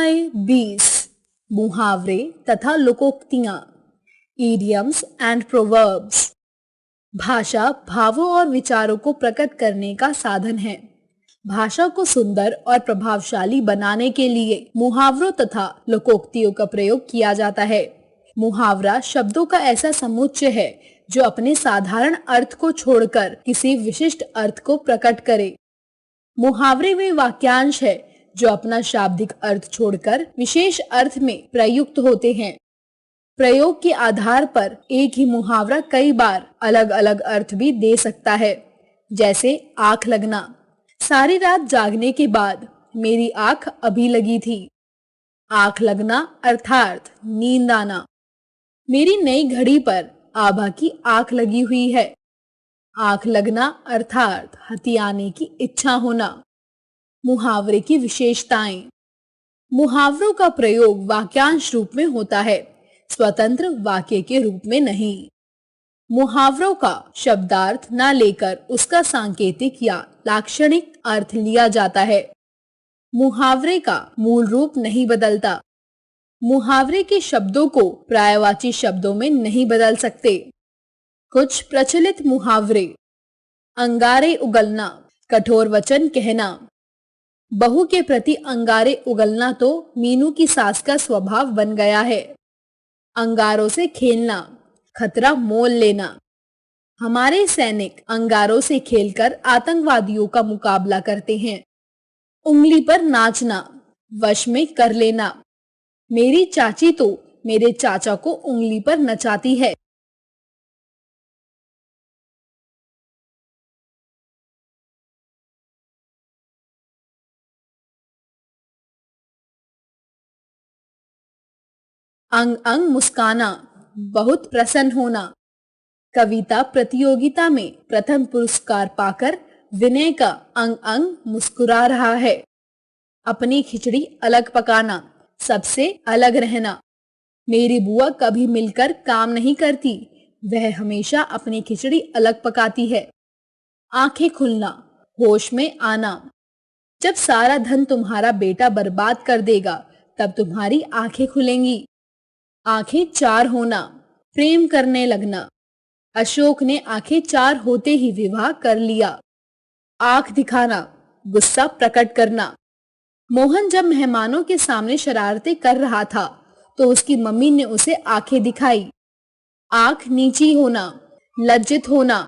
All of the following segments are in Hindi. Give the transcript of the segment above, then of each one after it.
अध्याय 20 मुहावरे तथा लोकोक्तियां, इडियम्स एंड प्रोवर्ब्स। भाषा भावों और विचारों को प्रकट करने का साधन है। भाषा को सुंदर और प्रभावशाली बनाने के लिए मुहावरों तथा लोकोक्तियों का प्रयोग किया जाता है। मुहावरा शब्दों का ऐसा समुच्चय है जो अपने साधारण अर्थ को छोड़कर किसी विशिष्ट अर्थ को प्रकट करे। मुहावरे वे वाक्यांश है जो अपना शाब्दिक अर्थ छोड़कर विशेष अर्थ में प्रयुक्त होते हैं। प्रयोग के आधार पर एक ही मुहावरा कई बार अलग अलग अर्थ भी दे सकता है। जैसे आंख लगना, सारी रात जागने के बाद मेरी आंख अभी लगी थी। आंख लगना अर्थात नींद आना। मेरी नई घड़ी पर आभा की आंख लगी हुई है। आंख लगना अर्थात हथियाने की इच्छा होना। मुहावरे की विशेषताएं। मुहावरों का प्रयोग वाक्यांश रूप में होता है, स्वतंत्र वाक्य के रूप में नहीं। मुहावरों का शब्दार्थ न लेकर उसका सांकेतिक या लाक्षणिक अर्थ लिया जाता है। मुहावरे का मूल रूप नहीं बदलता। मुहावरे के शब्दों को पर्यायवाची शब्दों में नहीं बदल सकते। कुछ प्रचलित मुहावरे। अंगारे उगलना, कठोर वचन कहना। बहू के प्रति अंगारे उगलना तो मीनू की सास का स्वभाव बन गया है। अंगारों से खेलना, खतरा मोल लेना। हमारे सैनिक अंगारों से खेलकर आतंकवादियों का मुकाबला करते हैं। उंगली पर नाचना, वश में कर लेना। मेरी चाची तो मेरे चाचा को उंगली पर नचाती है। अंग अंग मुस्काना, बहुत प्रसन्न होना। कविता प्रतियोगिता में प्रथम पुरस्कार पाकर विनय का अंग अंग मुस्कुरा रहा है। अपनी खिचड़ी अलग पकाना, सबसे अलग रहना। मेरी बुआ कभी मिलकर काम नहीं करती, वह हमेशा अपनी खिचड़ी अलग पकाती है। आंखें खुलना, होश में आना। जब सारा धन तुम्हारा बेटा बर्बाद कर देगा तब तुम्हारी आंखें खुलेंगी। आंखें चार होना, प्रेम करने लगना। अशोक ने आंखें चार होते ही विवाह कर लिया। आंख दिखाना, गुस्सा प्रकट करना। मोहन जब मेहमानों के सामने शरारतें कर रहा था तो उसकी मम्मी ने उसे आंखें दिखाई। आंख नीची होना, लज्जित होना।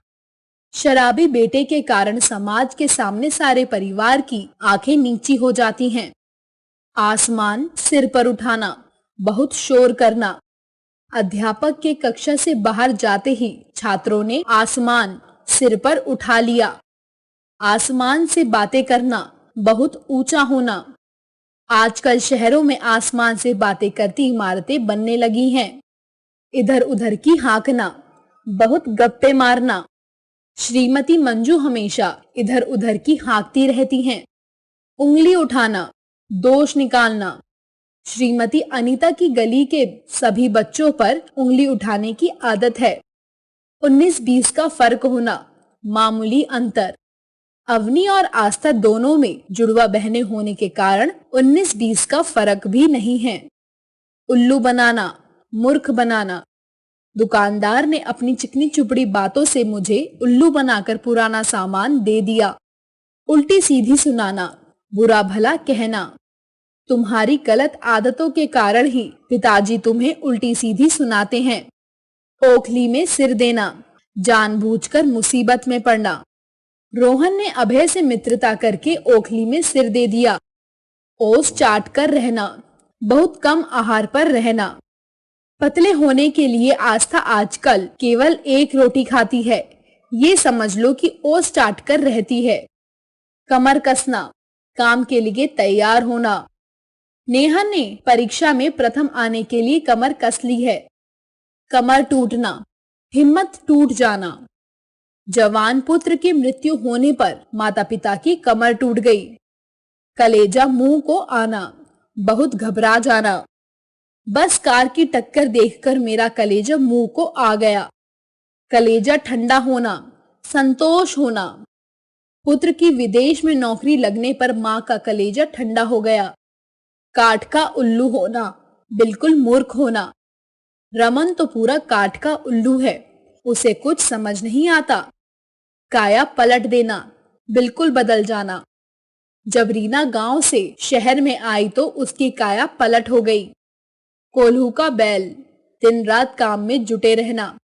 शराबी बेटे के कारण समाज के सामने सारे परिवार की आंखें नीची हो जाती हैं। आसमान सिर पर उठाना, बहुत शोर करना। अध्यापक के कक्षा से बाहर जाते ही छात्रों ने आसमान सिर पर उठा लिया। आसमान से बातें करना, बहुत ऊंचा होना। आजकल शहरों में आसमान से बातें करती इमारतें बनने लगी हैं। इधर उधर की हाँकना, बहुत गप्पे मारना। श्रीमती मंजू हमेशा इधर उधर की हाँकती रहती हैं। उंगली उठाना, दोष निकालना। श्रीमती अनीता की गली के सभी बच्चों पर उंगली उठाने की आदत है। 19-20 का फर्क होना, मामूली अंतर। अवनी और आस्था दोनों में जुड़वा बहनें होने के कारण 19-20 का फर्क भी नहीं है। उल्लू बनाना, मूर्ख बनाना। दुकानदार ने अपनी चिकनी चुपड़ी बातों से मुझे उल्लू बनाकर पुराना सामान दे दिया। उल्टी सीधी सुनाना, बुरा भला कहना। तुम्हारी गलत आदतों के कारण ही पिताजी तुम्हें उल्टी सीधी सुनाते हैं। ओखली में सिर देना, जानबूझकर मुसीबत में पड़ना। रोहन ने अभय से मित्रता करके ओखली में सिर दे दिया। ओस चाट कर रहना, बहुत कम आहार पर रहना। पतले होने के लिए आस्था आजकल केवल एक रोटी खाती है, ये समझ लो कि ओस चाट कर रहती है। कमर कसना, काम के लिए तैयार होना। नेहा ने परीक्षा में प्रथम आने के लिए कमर कस ली है। कमर टूटना, हिम्मत टूट जाना। जवान पुत्र की मृत्यु होने पर माता पिता की कमर टूट गई। कलेजा मुंह को आना, बहुत घबरा जाना। बस कार की टक्कर देखकर मेरा कलेजा मुंह को आ गया। कलेजा ठंडा होना, संतोष होना। पुत्र की विदेश में नौकरी लगने पर मां का कलेजा ठंडा हो गया। काठ का उल्लू होना, बिल्कुल मूर्ख होना। रमन तो पूरा काठ का उल्लू है, उसे कुछ समझ नहीं आता। काया पलट देना, बिल्कुल बदल जाना। जब रीना गांव से शहर में आई तो उसकी काया पलट हो गई। कोल्हू का बैल, दिन रात काम में जुटे रहना।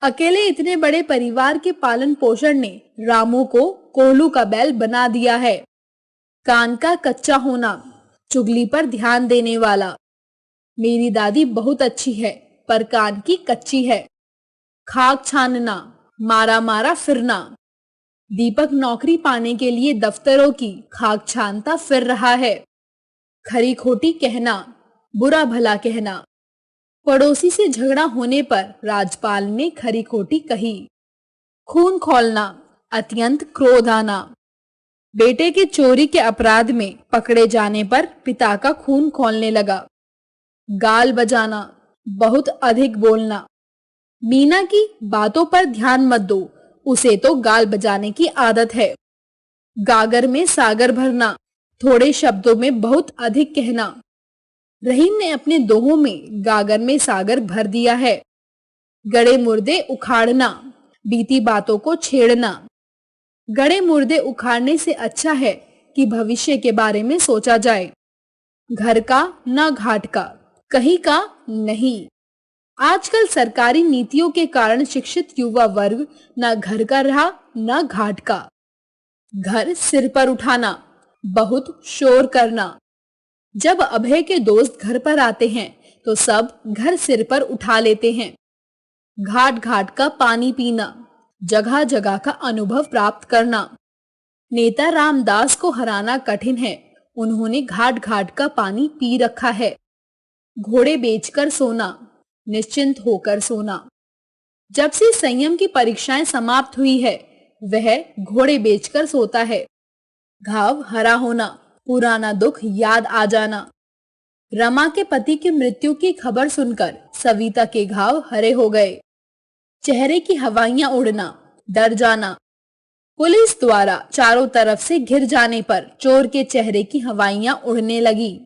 अकेले इतने बड़े परिवार के पालन पोषण ने रामू को कोल्हू का बैल बना दिया है। कान का कच्चा होना, चुगली पर ध्यान देने वाला। मेरी दादी बहुत अच्छी है पर कान की कच्ची है। खाक छानना, मारा मारा फिरना। दीपक नौकरी पाने के लिए दफ्तरों की खाक छानता फिर रहा है। खरी खोटी कहना, बुरा भला कहना। पड़ोसी से झगड़ा होने पर राजपाल ने खरी खोटी कही। खून खौलना, अत्यंत क्रोध आना। बेटे के चोरी के अपराध में पकड़े जाने पर पिता का खून खौलने लगा। गाल बजाना, बहुत अधिक बोलना। मीना की बातों पर ध्यान मत दो, उसे तो गाल बजाने की आदत है। गागर में सागर भरना, थोड़े शब्दों में बहुत अधिक कहना। रहीम ने अपने दोहों में गागर में सागर भर दिया है। गड़े मुर्दे उखाड़ना, बीती बातों को छेड़ना। गड़े मुर्दे उखाड़ने से अच्छा है कि भविष्य के बारे में सोचा जाए। घर का न घाट का, कहीं का नहीं। आजकल सरकारी नीतियों के कारण शिक्षित युवा वर्ग न घर का रहा न घाट का। घर सिर पर उठाना, बहुत शोर करना। जब अभय के दोस्त घर पर आते हैं तो सब घर सिर पर उठा लेते हैं। घाट घाट का पानी पीना, जगह जगह का अनुभव प्राप्त करना। नेता रामदास को हराना कठिन है, उन्होंने घाट घाट का पानी पी रखा है। घोड़े बेचकर सोना, निश्चिंत होकर सोना। जब से संयम की परीक्षाएं समाप्त हुई है वह घोड़े बेचकर सोता है। घाव हरा होना, पुराना दुख याद आ जाना। रमा के पति की मृत्यु की खबर सुनकर सविता के घाव हरे हो गए। चेहरे की हवाइयां उड़ना, डर जाना। पुलिस द्वारा चारों तरफ से घिर जाने पर चोर के चेहरे की हवाइयां उड़ने लगी।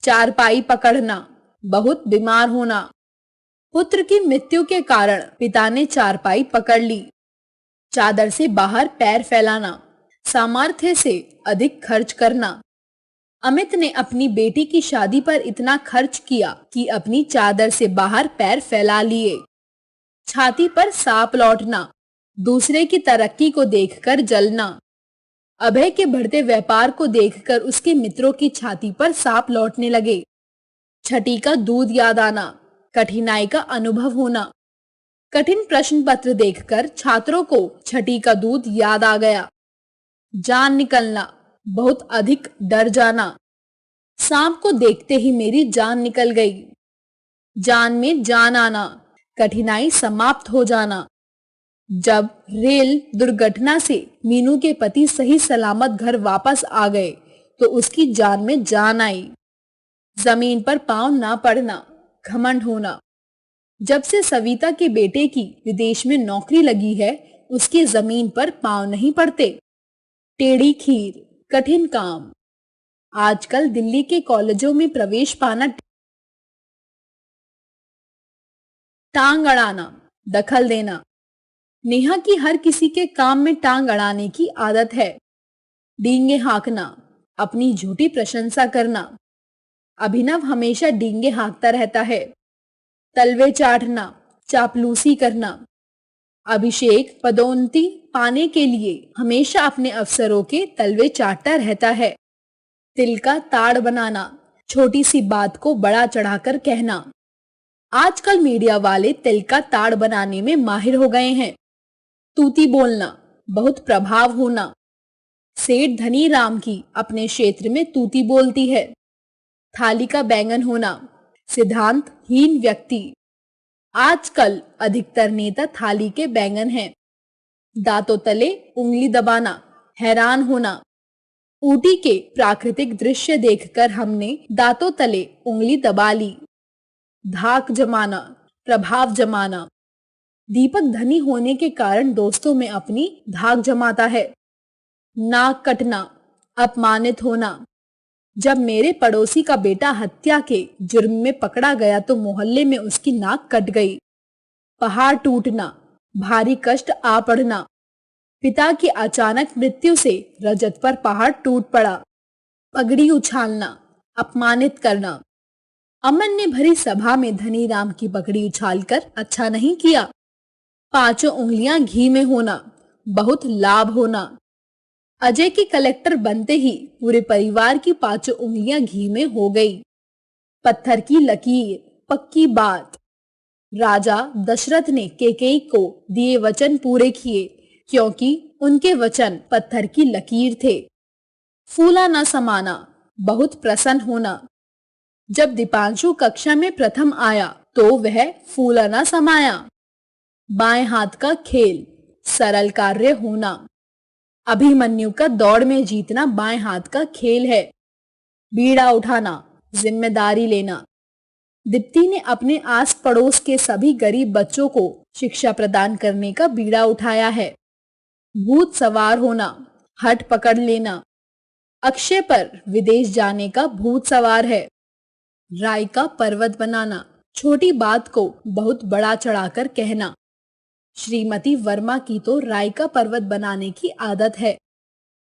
चारपाई पकड़ना, बहुत बीमार होना। पुत्र की मृत्यु के कारण पिता ने चारपाई पकड़ ली। चादर से बाहर पैर फैलाना, सामर्थ्य से अधिक खर्च करना। अमित ने अपनी बेटी की शादी पर इतना खर्च किया कि अपनी चादर से बाहर पैर फैला लिए। छाती पर सांप लौटना, दूसरे की तरक्की को देखकर जलना। अभय के बढ़ते व्यापार को देखकर उसके मित्रों की छाती पर सांप लौटने लगे। छठी का दूध याद आना, कठिनाई का अनुभव होना। कठिन प्रश्न पत्र देखकर छात्रों को छठी का दूध याद आ गया। जान निकलना, बहुत अधिक डर जाना। सांप को देखते ही मेरी जान निकल गई। जान में जान आना, कठिनाई समाप्त हो जाना। जब रेल दुर्घटना से मीनू के पति सही सलामत घर वापस आ गए तो उसकी जान में जान आई। जमीन पर पांव ना पड़ना, घमंड होना। जब से सविता के बेटे की विदेश में नौकरी लगी है उसकी जमीन पर पांव नहीं पड़ते। टेढ़ी खीर, कठिन काम। आजकल दिल्ली के कॉलेजों में प्रवेश पाना, टांग अड़ाना, दखल देना। नेहा की हर किसी के काम में टांग अड़ाने की आदत है। डींगे हाँकना, अपनी झूठी प्रशंसा करना। अभिनव हमेशा डींगे हाँकता रहता है। तलवे चाटना, चापलूसी करना। अभिषेक पदोन्नति पाने के लिए हमेशा अपने अफसरों के तलवे चाटता रहता है। तिल का ताड़ बनाना, छोटी सी बात को बड़ा चढ़ाकर कहना। आजकल मीडिया वाले तिल का ताड़ बनाने में माहिर हो गए हैं। तूती बोलना, बहुत प्रभाव होना। सेठ धनी राम की अपने क्षेत्र में तूती बोलती है। थाली का बैंगन होना, सिद्धांतहीन व्यक्ति। आजकल अधिकतर नेता थाली के बैंगन हैं। दांतों तले उंगली दबाना, हैरान होना। ऊटी के प्राकृतिक दृश्य देखकर हमने दांतों तले उंगली दबा ली। धाक जमाना, प्रभाव जमाना। दीपक धनी होने के कारण दोस्तों में अपनी धाक जमाता है। नाक कटना, अपमानित होना। जब मेरे पड़ोसी का बेटा हत्या के जुर्म में पकड़ा गया तो मोहल्ले में उसकी नाक कट गई। पहाड़ टूटना, भारी कष्ट आ पड़ना। पिता की अचानक मृत्यु से रजत पर पहाड़ टूट पड़ा। पगड़ी उछालना, अपमानित करना। अमन ने भरी सभा में धनीराम की पगड़ी उछालकर अच्छा नहीं किया। 5 उंगलियां घी में होना, बहुत लाभ होना। अजय की कलेक्टर बनते ही पूरे परिवार की 5 उंगलियां घी में हो गई। पत्थर की लकीर, पक्की बात। राजा दशरथ ने कैकेयी को दिए वचन पूरे किए, क्योंकि उनके वचन पत्थर की लकीर थे। फूला न समाना, बहुत प्रसन्न होना। जब दीपांशु कक्षा में प्रथम आया तो वह फूला न समाया। बाएं हाथ का खेल, सरल कार्य होना। अभिमन्यु का दौड़ में जीतना बाएं हाथ का खेल है। बीड़ा उठाना, जिम्मेदारी लेना। दीप्ति ने अपने आस पड़ोस के सभी गरीब बच्चों को शिक्षा प्रदान करने का बीड़ा उठाया है। भूत सवार होना, हट पकड़ लेना। अक्षय पर विदेश जाने का भूत सवार है। राय का पर्वत बनाना, छोटी बात को बहुत बड़ा चढ़ाकर कहना। श्रीमती वर्मा की तो राय का पर्वत बनाने की आदत है।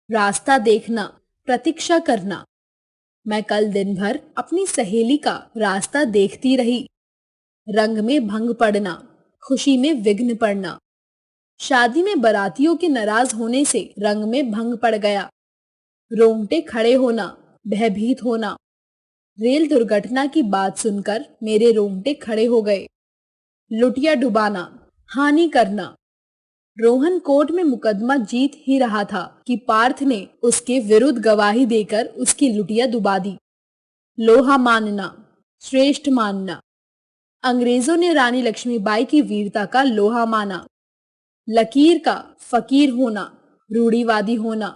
रास्ता देखना, प्रतीक्षा करना। मैं कल दिन भर अपनी सहेली का रास्ता देखती रही। रंग में भंग पड़ना, खुशी में विघ्न पड़ना। शादी में बारातियों के नाराज होने से रंग में भंग पड़ गया। रोंगटे खड़े होना, भयभीत होना। रेल दुर्घटना की बात सुनकर मेरे रोंगटे खड़े हो गए। लुटिया डुबाना, हानि करना। रोहन कोर्ट में मुकदमा जीत ही रहा था कि पार्थ ने उसके विरुद्ध गवाही देकर उसकी लुटिया डुबा दी। लोहा मानना, श्रेष्ठ मानना। अंग्रेजों ने रानी लक्ष्मीबाई की वीरता का लोहा माना। लकीर का फकीर होना, रूढ़िवादी होना।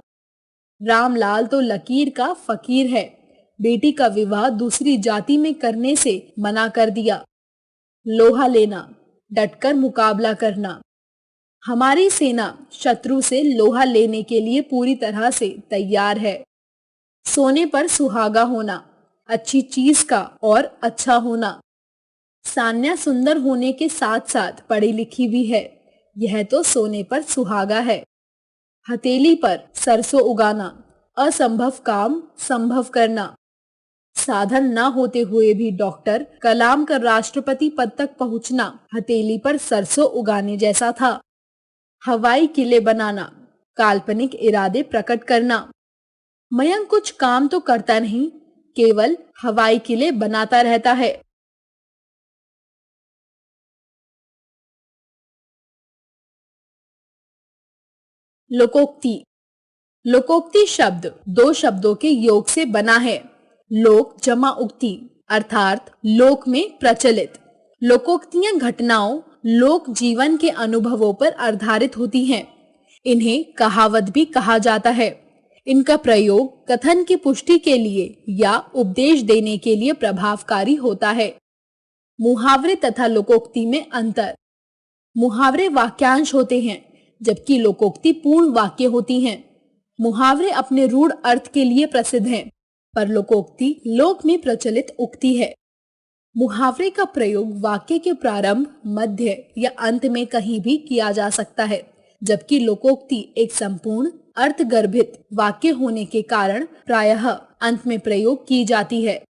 रामलाल तो लकीर का फकीर है। बेटी का विवाह दूसरी जाति में करने से मना कर दिया। लोहा लेना, डटकर मुकाबला करना। हमारी सेना शत्रु से लोहा लेने के लिए पूरी तरह से तैयार है। सोने पर सुहागा होना, अच्छी चीज का और अच्छा होना। सान्या सुंदर होने के साथ साथ पढ़ी लिखी भी है, यह तो सोने पर सुहागा है। हथेली पर सरसों उगाना, असंभव काम संभव करना। साधन न होते हुए भी डॉक्टर कलाम का राष्ट्रपति पद तक पहुंचना हथेली पर सरसों उगाने जैसा था। हवाई किले बनाना, काल्पनिक इरादे प्रकट करना। मयंक कुछ काम तो करता नहीं, केवल हवाई किले बनाता रहता है। लोकोक्ति। लोकोक्ति शब्द 2 शब्दों के योग से बना है। लोक जमा उक्ति अर्थात लोक में प्रचलित। लोकोक्तियां घटनाओं, लोक जीवन के अनुभवों पर आधारित होती हैं। इन्हें कहावत भी कहा जाता है। इनका प्रयोग कथन की पुष्टि के लिए या उपदेश देने के लिए प्रभावकारी होता है। मुहावरे तथा लोकोक्ति में अंतर। मुहावरे वाक्यांश होते हैं, जबकि लोकोक्ति पूर्ण वाक्य होती हैं। मुहावरे अपने रूढ़ अर्थ के लिए प्रसिद्ध हैं, पर लोकोक्ति लोक में प्रचलित उक्ति है। मुहावरे का प्रयोग वाक्य के प्रारंभ, मध्य या अंत में कहीं भी किया जा सकता है, जबकि लोकोक्ति एक संपूर्ण अर्थगर्भित वाक्य होने के कारण प्रायः अंत में प्रयोग की जाती है।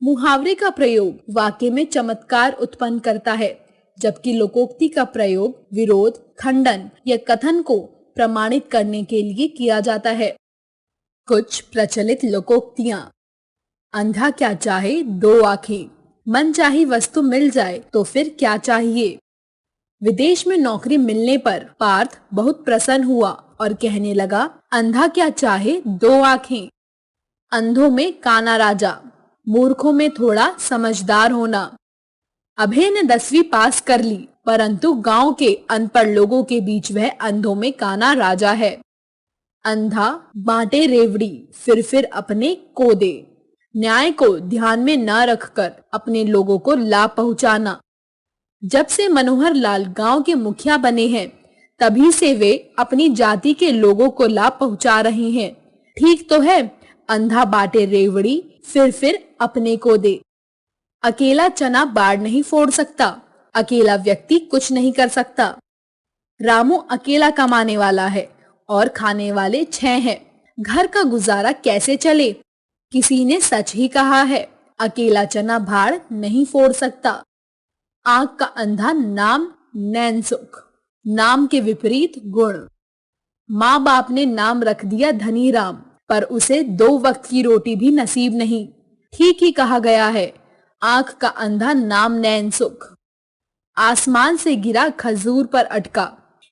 मुहावरे का प्रयोग वाक्य में चमत्कार उत्पन्न करता है, जबकि लोकोक्ति का प्रयोग विरोध, खंडन या कथन को प्रमाणित करने के लिए किया जाता है। कुछ प्रचलित लोकोक्तियां। अंधा क्या चाहे 2 आंखें, मन चाही वस्तु मिल जाए तो फिर क्या चाहिए। विदेश में नौकरी मिलने पर पार्थ बहुत प्रसन्न हुआ और कहने लगा, अंधा क्या चाहे 2 आंखें। अंधों में काना राजा, मूर्खों में थोड़ा समझदार होना। अभय ने 10वीं पास कर ली, परंतु गांव के अनपढ़ लोगों के बीच वह अंधों में काना राजा है। अंधा बांटे रेवड़ी, फिर अपने को दे। न्याय को ध्यान में न रखकर अपने लोगों को लाभ पहुंचाना। जब से मनोहर लाल गांव के मुखिया बने हैं, तभी से वे अपनी जाति के लोगों को लाभ पहुंचा रहे हैं। ठीक तो है, अंधा बाटे रेवड़ी, फिर अपने को दे। अकेला चना बाढ़ नहीं फोड़ सकता, अकेला व्यक्ति कुछ नहीं कर सकता। रामू अकेला कमाने वाला है और खाने वाले 6 हैं। घर का गुजारा कैसे चले? किसी ने सच ही कहा है, अकेला चना बाढ़ नहीं फोड़ सकता। आंख का अंधा नाम नैनसुख, नाम के विपरीत गुण। माँ बाप ने नाम रख दिया धनी राम, पर उसे 2 वक्त की रोटी भी नसीब नहीं। ठीक ही कहा गया है, आंख का अंधा नाम नैनसुख। आसमान से गिरा खजूर पर अटका,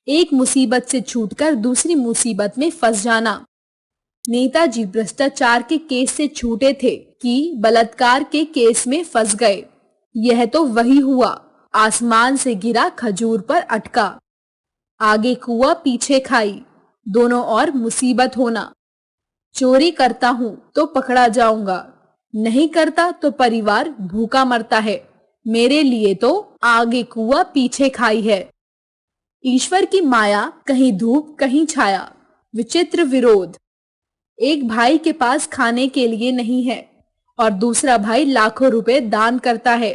एक मुसीबत से छूटकर दूसरी मुसीबत में फंस जाना। नेताजी भ्रष्टाचार के केस से छूटे थे कि बलात्कार के केस में फंस गए। यह तो वही हुआ, आसमान से गिरा खजूर पर अटका। आगे कुआ पीछे खाई, दोनों ओर मुसीबत होना। चोरी करता हूँ तो पकड़ा जाऊंगा, नहीं करता तो परिवार भूखा मरता है। मेरे लिए तो आगे कुआ पीछे खाई है। ईश्वर की माया, कहीं धूप कहीं छाया, विचित्र विरोध। एक भाई के पास खाने के लिए नहीं है और दूसरा भाई लाखों रुपए दान करता है।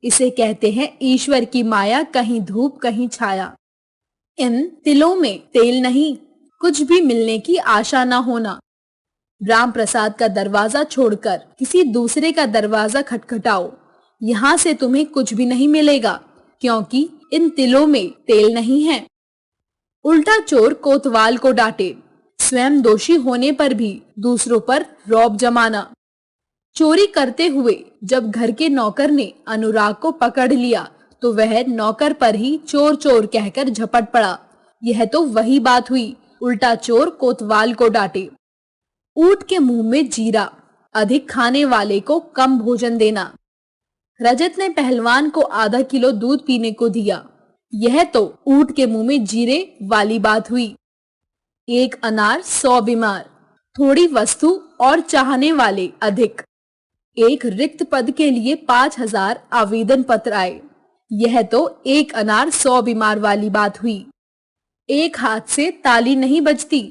इसे कहते हैं ईश्वर की माया, कहीं धूप कहीं छाया। इन तिलों में तेल नहीं, कुछ भी मिलने की आशा न होना। राम प्रसाद का दरवाजा छोड़कर किसी दूसरे का दरवाजा खटखटाओ, यहाँ से तुम्हें कुछ भी नहीं मिलेगा, क्योंकि इन तिलों में तेल नहीं है। उल्टा चोर कोतवाल को डांटे, स्वयं दोषी होने पर भी दूसरों पर रौब जमाना। चोरी करते हुए जब घर के नौकर ने अनुराग को पकड़ लिया तो वह नौकर पर ही चोर चोर कहकर झपट पड़ा। यह तो वही बात हुई, उल्टा चोर कोतवाल को डांटे। ऊंट के मुंह में जीरा, अधिक खाने वाले को कम भोजन देना। रजत ने पहलवान को आधा किलो दूध पीने को दिया। यह तो ऊंट के मुंह में जीरे वाली बात हुई। एक अनार 100 बीमार, थोड़ी वस्तु और चाहने वाले अधिक। एक रिक्त पद के लिए 5000 आवेदन पत्र आए। यह तो एक अनार 100 बीमार वाली बात हुई। एक हाथ से ताली नहीं बजती,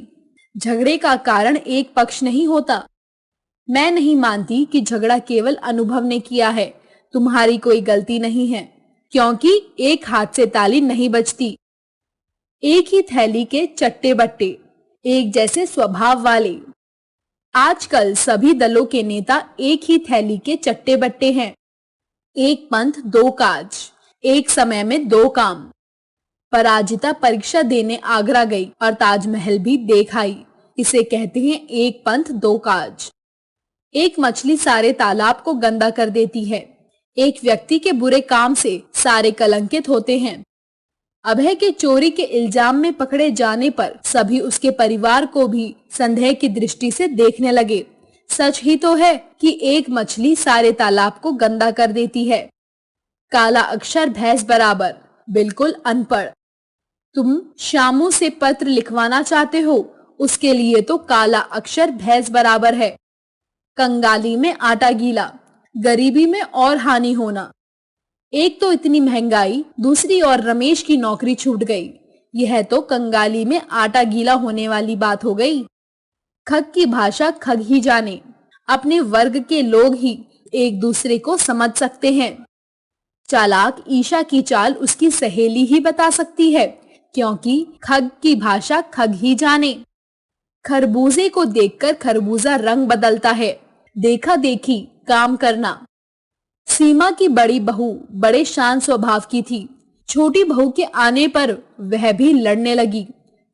झगड़े का कारण एक पक्ष नहीं होता। मैं नहीं मानती कि झगड़ा केवल अनुभव ने किया है, तुम्हारी कोई गलती नहीं है, क्योंकि एक हाथ से ताली नहीं बजती। एक ही थैली के चट्टे बट्टे, एक जैसे स्वभाव वाले। आजकल सभी दलों के नेता एक ही थैली के चट्टे बट्टे हैं। एक पंथ 2 काज, एक समय में 2 काम। पराजिता परीक्षा देने आगरा गई और ताजमहल भी देख आई। इसे कहते हैं एक पंथ 2 काज। एक मछली सारे तालाब को गंदा कर देती है। एक व्यक्ति के बुरे काम से सारे कलंकित होते हैं। अभय के चोरी के इल्जाम में पकड़े जाने पर सभी उसके परिवार को भी संदेह की दृष्टि से देखने लगे। सच ही तो है कि एक मछली सारे तालाब को गंदा कर देती है। काला अक्षर भैंस बराबर, बिल्कुल अनपढ़। तुम शामू से पत्र लिखवाना चाहते हो, उसके लिए तो काला अक्षर भैंस बराबर है। कंगाली में आटा गीला, गरीबी में और हानि होना। एक तो इतनी महंगाई, दूसरी ओर रमेश की नौकरी छूट गई। यह तो कंगाली में आटा गीला होने वाली बात हो गई। खग की भाषा खग ही जाने, अपने वर्ग के लोग ही एक दूसरे को समझ सकते हैं। चालाक ईशा की चाल उसकी सहेली ही बता सकती है, क्योंकि खग की भाषा खग ही जाने। खरबूजे को देखकर खरबूजा रंग बदलता है, देखा देखी काम करना। सीमा की बड़ी बहू बड़े शांत स्वभाव की थी। छोटी बहू के आने पर वह भी लड़ने लगी।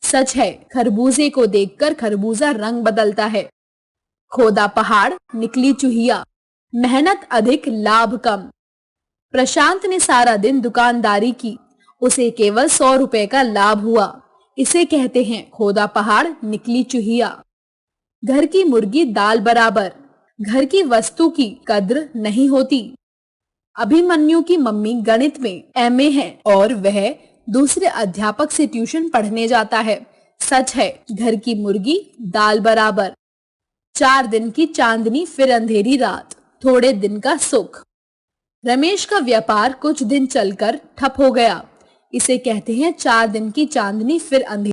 सच है, खरबूजे को देखकर खरबूजा रंग बदलता है। खोदा पहाड़ निकली चूहिया, मेहनत अधिक लाभ कम। प्रशांत ने सारा दिन दुकानदारी की, उसे केवल 100 रुपए का लाभ हुआ। इसे कहते हैं खोदा पहाड़ निकली चूहिया। घर की मुर्गी दाल बराबर, घर की वस्तु की कद्र नहीं होती। अभिमन्यु की मम्मी गणित में एमए है और वह दूसरे अध्यापक से ट्यूशन पढ़ने जाता है। सच है, घर की मुर्गी दाल बराबर। 4 दिन की चांदनी फिर अंधेरी रात, थोड़े दिन का सुख। रमेश का व्यापार कुछ दिन चलकर ठप हो गया। इसे कहते हैं 4 दिन की चांदनी फिर अंधेरी।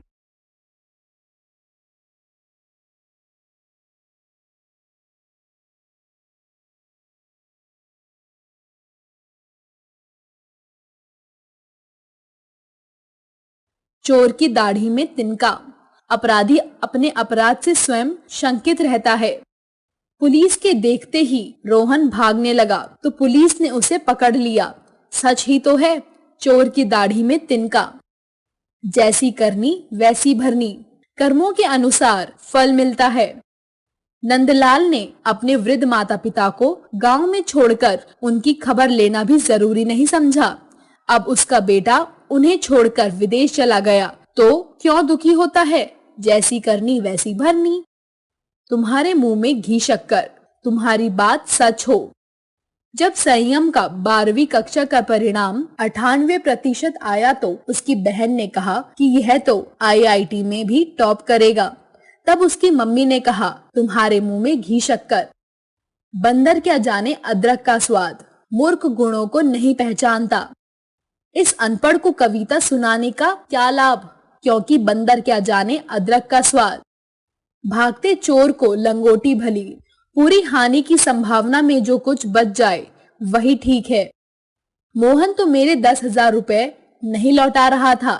चोर की दाढ़ी में तिनका। अपराधी अपने अपराध से स्वयं शंकित रहता है। पुलिस के देखते ही रोहन भागने लगा तो पुलिस ने उसे पकड़ लिया। सच ही तो है, चोर की दाढ़ी में तिनका। जैसी करनी वैसी भरनी, कर्मों के अनुसार फल मिलता है। नंदलाल ने अपने वृद्ध माता पिता को गांव में छोड़कर उनकी खबर लेना भी जरूरी नहीं समझा। अब उसका बेटा उन्हें छोड़कर विदेश चला गया तो क्यों दुखी होता है। जैसी करनी वैसी भरनी। तुम्हारे मुंह में घी शक्कर, तुम्हारी बात सच हो। जब संयम का 12वीं कक्षा का परिणाम 98% आया तो उसकी बहन ने कहा कि यह तो IIT में भी टॉप करेगा। तब उसकी मम्मी ने कहा, तुम्हारे मुंह में घी शक्कर। बंदर क्या जाने अदरक का स्वाद, मूर्ख गुणों को नहीं पहचानता। इस अनपढ़ को कविता सुनाने का क्या लाभ, क्योंकि बंदर क्या जाने अदरक का स्वाद। भागते चोर को लंगोटी भली, पूरी हानि की संभावना में जो कुछ बच जाए वही ठीक है। मोहन तो मेरे 10,000 रुपए नहीं लौटा रहा था।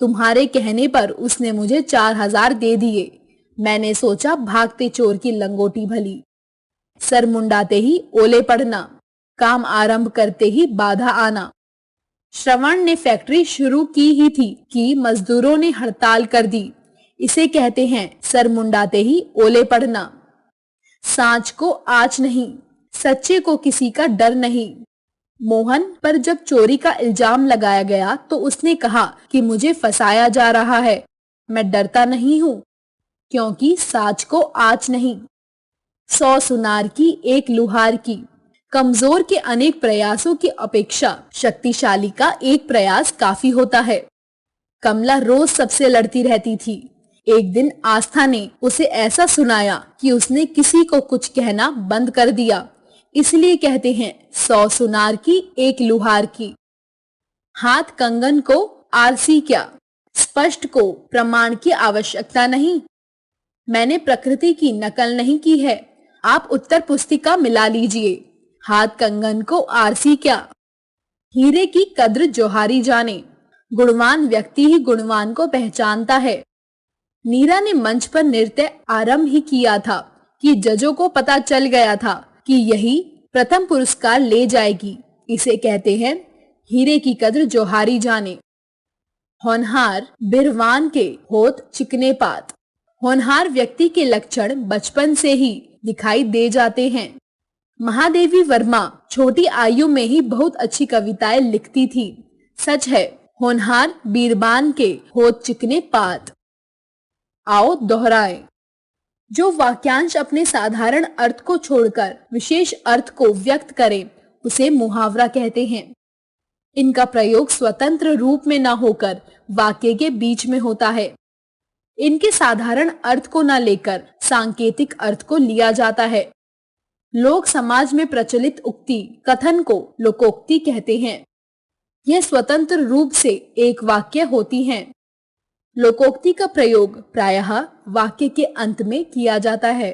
तुम्हारे कहने पर उसने मुझे 4,000 दे दिए। मैंने सोचा भागते चोर की लंगोटी भली। सर मुंडाते ही ओले पड़ना, काम आरंभ करते ही बाधा आना। श्रवण ने फैक्ट्री शुरू की ही थी कि मजदूरों ने हड़ताल कर दी। इसे कहते हैं सर मुंडाते ही ओले पड़ना। सांच को आँच नहीं, सच्चे को किसी का डर नहीं। मोहन पर जब चोरी का इल्जाम लगाया गया तो उसने कहा कि मुझे फंसाया जा रहा है। मैं डरता नहीं हूँ, क्योंकि साच को आँच नहीं। 100 सुनार की एक लुहार की। कमजोर के अनेक प्रयासों की अपेक्षा शक्तिशाली का एक प्रयास काफी होता है। कमला रोज सबसे लड़ती रहती थी। एक दिन आस्था ने उसे ऐसा सुनाया कि उसने किसी को कुछ कहना बंद कर दिया। इसलिए कहते हैं 100 सुनार की एक लुहार की। हाथ कंगन को आलसी क्या, स्पष्ट को प्रमाण की आवश्यकता नहीं। मैंने प्रकृति की नकल नहीं की है, आप उत्तर पुस्तिका मिला लीजिए। हाथ कंगन को आरसी क्या। हीरे की कद्र जोहारी जाने, गुणवान व्यक्ति ही गुणवान को पहचानता है। नीरा ने मंच पर नृत्य आरंभ ही किया था कि जजों को पता चल गया था कि यही प्रथम पुरस्कार ले जाएगी। इसे कहते हैं हीरे की कद्र जोहारी जाने। होनहार बिरवान के होत चिकने पात। होनहार व्यक्ति के लक्षण बचपन से ही दिखाई दे जाते हैं। महादेवी वर्मा छोटी आयु में ही बहुत अच्छी कविताएं लिखती थी। सच है, होनहार बीरबान के होत चिकने पात। आओ दोहराएं। जो वाक्यांश अपने साधारण अर्थ को छोड़कर विशेष अर्थ को व्यक्त करे उसे मुहावरा कहते हैं। इनका प्रयोग स्वतंत्र रूप में न होकर वाक्य के बीच में होता है। इनके साधारण अर्थ को न लेकर सांकेतिक अर्थ को लिया जाता है। लोक समाज में प्रचलित उक्ति कथन को लोकोक्ति कहते हैं। यह स्वतंत्र रूप से एक वाक्य होती हैं। लोकोक्ति का प्रयोग प्रायः वाक्य के अंत में किया जाता है।